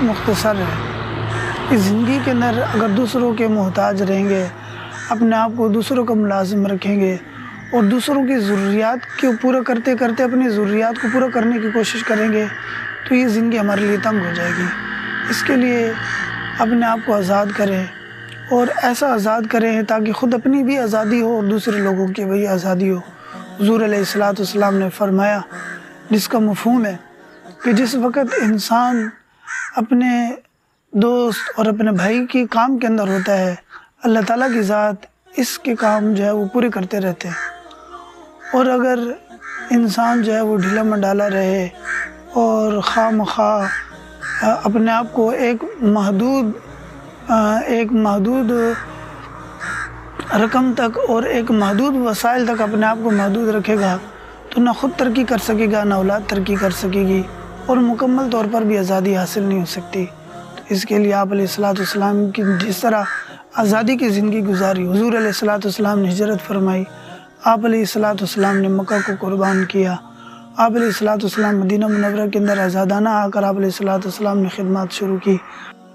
بہت مختصر ہے۔ اس زندگی کے اندر اگر دوسروں کے محتاج رہیں گے، اپنے آپ کو دوسروں کا ملازم رکھیں گے اور دوسروں کی ضروریات کو پورا کرتے کرتے اپنی ضروریات کو پورا کرنے کی کوشش کریں گے تو یہ زندگی ہمارے لیے تنگ ہو جائے گی۔ اس کے لیے اپنے آپ کو آزاد کریں اور ایسا آزاد کریں تاکہ خود اپنی بھی آزادی ہو اور دوسرے لوگوں کی بھی آزادی ہو۔ حضور علیہ الصلوۃ نے فرمایا، جس کا مفہوم ہے کہ جس وقت انسان اپنے دوست اور اپنے بھائی کی کام کے اندر ہوتا ہے، اللہ تعالیٰ کی ذات اس کے کام جو ہے وہ پورے کرتے رہتے ہیں، اور اگر انسان جو ہے وہ ڈھیلا مڈالا رہے اور خواہ مخواہ اپنے آپ کو ایک محدود رقم تک اور ایک محدود وسائل تک اپنے آپ کو محدود رکھے گا تو نہ خود ترقی کر سکے گا، نہ اولاد ترقی کر سکے گی، اور مکمل طور پر بھی آزادی حاصل نہیں ہو سکتی۔ تو اس کے لیے آپ علیہ السلام کی جس طرح آزادی کی زندگی گزاری، حضور علیہ السلام نے ہجرت فرمائی، آپ علیہ السلام نے مکہ کو قربان کیا، آپ علیہ السلام مدینہ منورہ کے اندر آزادانہ آ کر آپ علیہ السلام نے خدمات شروع کی۔